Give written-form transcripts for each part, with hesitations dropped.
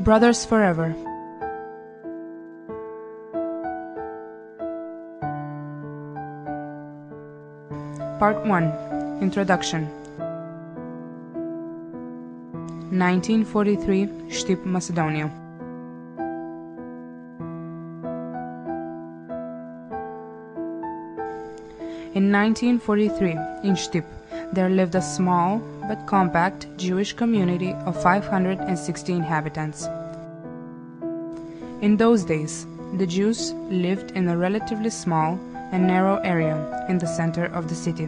Brothers Forever. Part 1. Introduction. 1943, Shtip, Macedonia. In 1943, in Shtip, there lived a small but compact Jewish community of 560 inhabitants. In those days, the Jews lived in a relatively small and narrow area in the center of the city,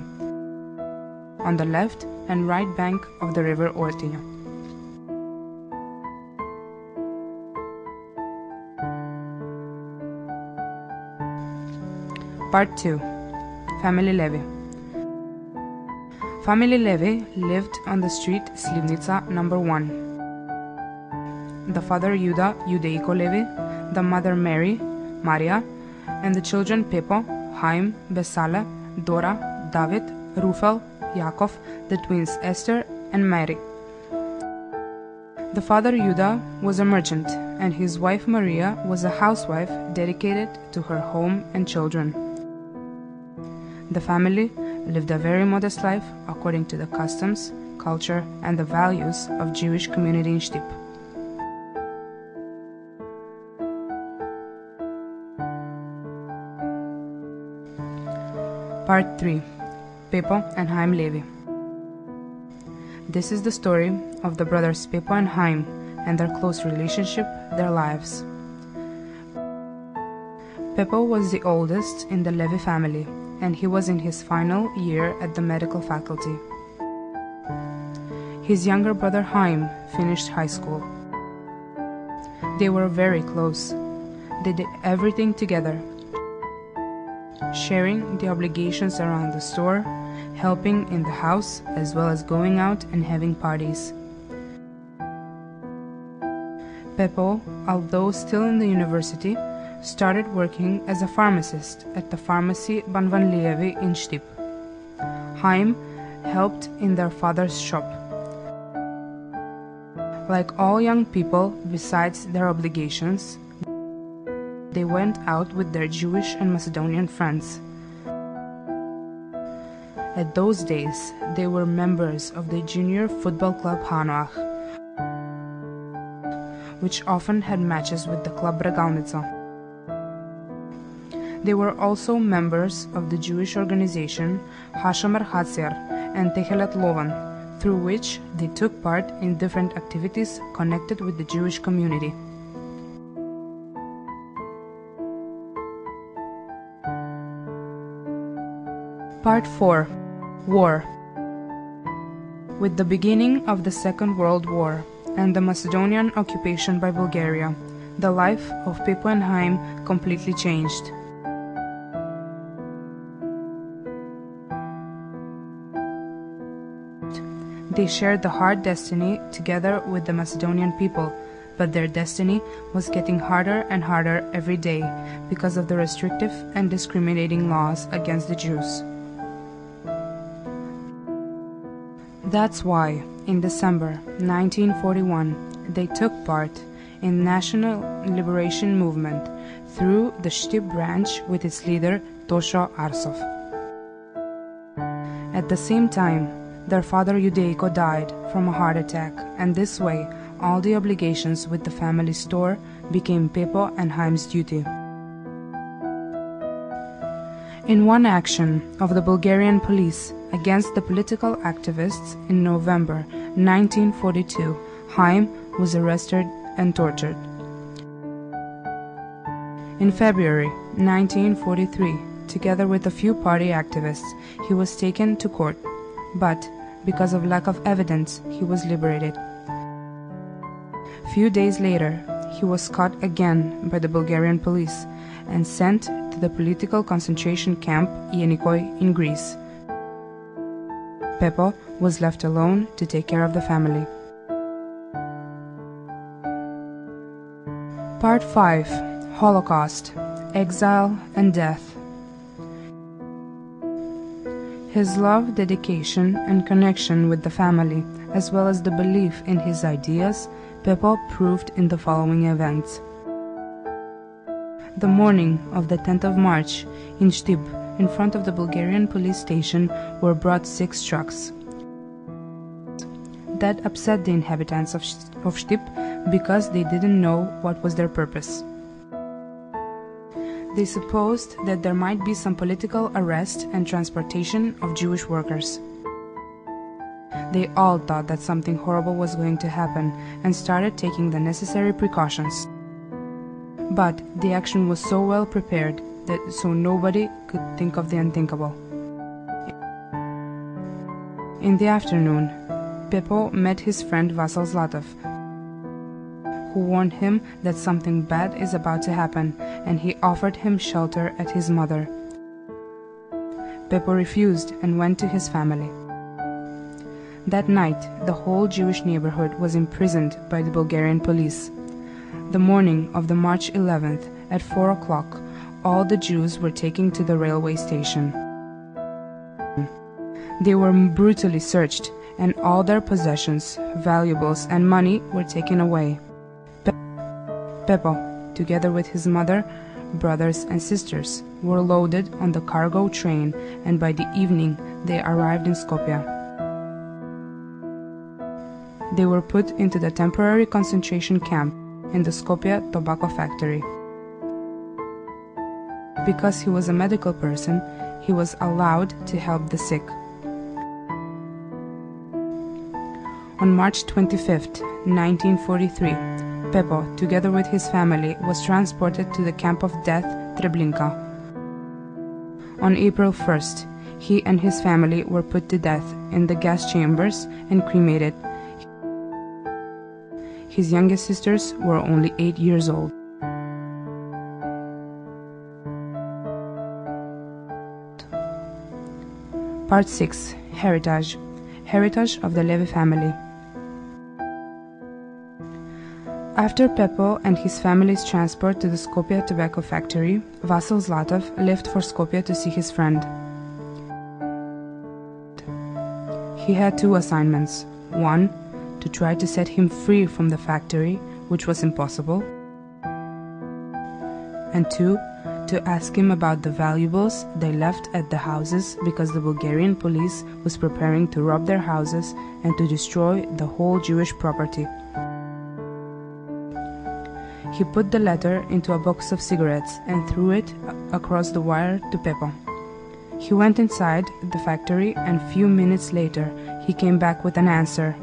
on the left and right bank of the river Ortia. Part 2. Family Levy. Family Levy lived on the street Slivnica number 1. The father Yuda, Judeico Levy, the mother Mary, Maria, and the children Pepo, Haim, Besale, Dora, David, Rufel, Yaakov, the twins Esther and Mary. The father Yuda was a merchant, and his wife Maria was a housewife dedicated to her home and children. The family lived a very modest life according to the customs, culture, and the values of Jewish community in Shtip. Part 3. Pepo and Haim Levy. This is the story of the brothers Pepo and Haim and their close relationship, their lives. Pepo was the oldest in the Levy family, and he was in his final year at the medical faculty. His younger brother Haim finished high school. They were very close. They did everything together, sharing the obligations around the store, helping in the house, as well as going out and having parties. Pepo, although still in the university, started working as a pharmacist at the pharmacy Banvan Levy in Shtip. Haim helped in their father's shop. Like all young people, besides their obligations, they went out with their Jewish and Macedonian friends. At those days, they were members of the junior football club Hanoach, which often had matches with the club Bregalnica. They were also members of the Jewish organization Hashomer Hatzer and Tehelet Lovan, through which they took part in different activities connected with the Jewish community. Part 4. War. With the beginning of the Second World War and the Macedonian occupation by Bulgaria, the life of Pepo and Haim completely changed. They shared the hard destiny together with the Macedonian people, but their destiny was getting harder and harder every day because of the restrictive and discriminating laws against the Jews. That's why, in December 1941, they took part in National Liberation Movement through the Shtip branch with its leader Tosho Arsov. At the same time, their father Judeico died from a heart attack, and this way all the obligations with the family store became Pepo and Haim's duty. In one action of the Bulgarian police against the political activists in November 1942, Haim was arrested and tortured. In February 1943, together with a few party activists, he was taken to court, but because of lack of evidence, he was liberated. Few days later, he was caught again by the Bulgarian police and sent to the political concentration camp Yenikoi in Greece. Pepo was left alone to take care of the family. Part 5. Holocaust, Exile and Death. His love, dedication, and connection with the family, as well as the belief in his ideas, Pepo proved in the following events. The morning of the 10th of March, in Štip, in front of the Bulgarian police station, were brought 6 trucks. That upset the inhabitants of Štip because they didn't know what was their purpose. They supposed that there might be some political arrest and transportation of Jewish workers. They all thought that something horrible was going to happen and started taking the necessary precautions. But the action was so well prepared that so nobody could think of the unthinkable. In the afternoon, Pepo met his friend Vasil Zlatov, who warned him that something bad is about to happen, and he offered him shelter at his mother. Pepo refused and went to his family. That night, the whole Jewish neighborhood was imprisoned by the Bulgarian police. The morning of the March 11th, at 4 o'clock, all the Jews were taken to the railway station. They were brutally searched, and all their possessions, valuables, and money were taken away. Pepo, together with his mother, brothers, and sisters, were loaded on the cargo train, and by the evening they arrived in Skopje. They were put into the temporary concentration camp in the Skopje tobacco factory. Because he was a medical person, he was allowed to help the sick. On March 25, 1943, Pepo, together with his family, was transported to the camp of death Treblinka. On April 1st, he and his family were put to death in the gas chambers and cremated. His youngest sisters were only 8 years old. Part 6. Heritage. Heritage of the Levi family. After Pepo and his family's transport to the Skopje tobacco factory, Vasil Zlatov left for Skopje to see his friend. He had 2 assignments. One, to try to set him free from the factory, which was impossible. And 2, to ask him about the valuables they left at the houses because the Bulgarian police was preparing to rob their houses and to destroy the whole Jewish property. He put the letter into a box of cigarettes and threw it across the wire to Pepo. He went inside the factory, and few minutes later he came back with an answer.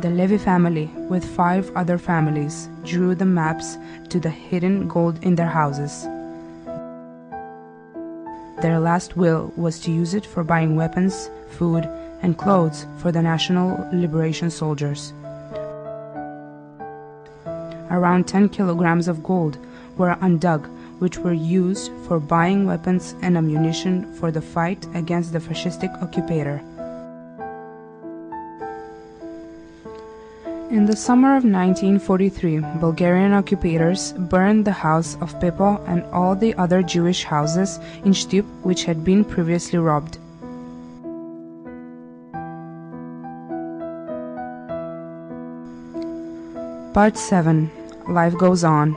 The Levi family, with 5 other families, drew the maps to the hidden gold in their houses. Their last will was to use it for buying weapons, food, and clothes for the National Liberation soldiers. Around 10 kilograms of gold were undug, which were used for buying weapons and ammunition for the fight against the fascistic occupator. In the summer of 1943, Bulgarian occupators burned the house of Pepo and all the other Jewish houses in Štip which had been previously robbed. Part 7. Life goes on.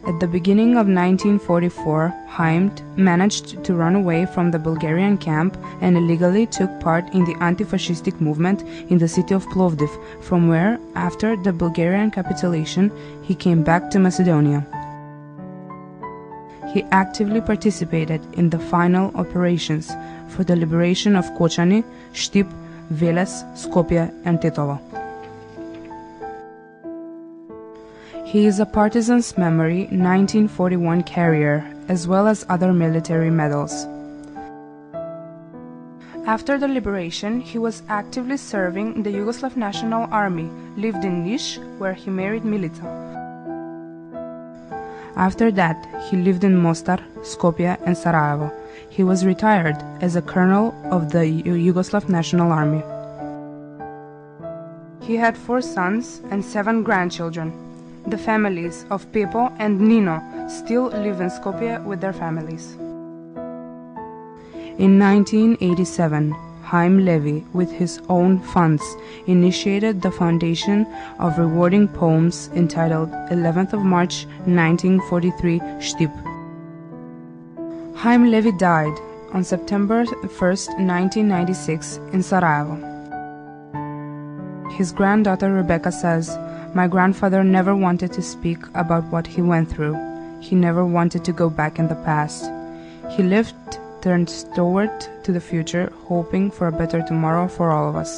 At the beginning of 1944, Haimt managed to run away from the Bulgarian camp and illegally took part in the anti-fascistic movement in the city of Plovdiv, from where, after the Bulgarian capitulation, he came back to Macedonia. He actively participated in the final operations for the liberation of Kočani, Štip, Veles, Skopje and Tetovo. He is a Partizan's Memory 1941 carrier, as well as other military medals. After the liberation, he was actively serving the Yugoslav National Army, lived in Niš, where he married Milica. After that, he lived in Mostar, Skopje and Sarajevo. He was retired as a colonel of the Yugoslav National Army. He had 4 sons and 7 grandchildren. The families of Pepo and Nino still live in Skopje with their families. In 1987, Chaim Levi, with his own funds, initiated the foundation of rewarding poems entitled 11th of March 1943 Shtip. Chaim Levi died on September 1st, 1996 in Sarajevo. His granddaughter Rebecca says, "My grandfather never wanted to speak about what he went through. He never wanted to go back in the past. He lived turned toward to the future, hoping for a better tomorrow for all of us."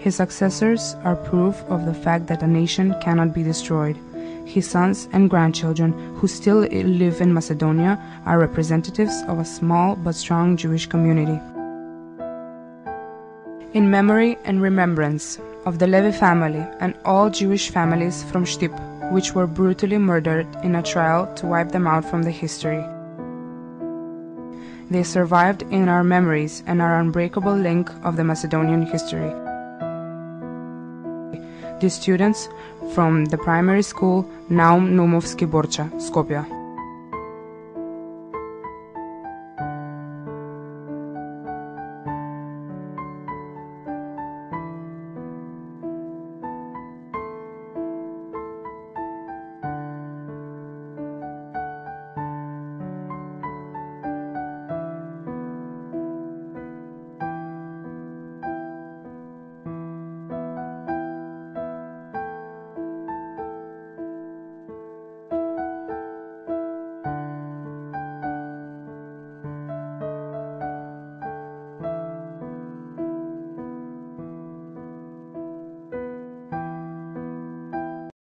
His successors are proof of the fact that a nation cannot be destroyed. His sons and grandchildren, who still live in Macedonia, are representatives of a small but strong Jewish community. In memory and remembrance of the Levi family and all Jewish families from Shtip, which were brutally murdered in a trial to wipe them out from the history. They survived in our memories and are an unbreakable link of the Macedonian history. The students from the primary school Naum Numovski Borcha, Skopje.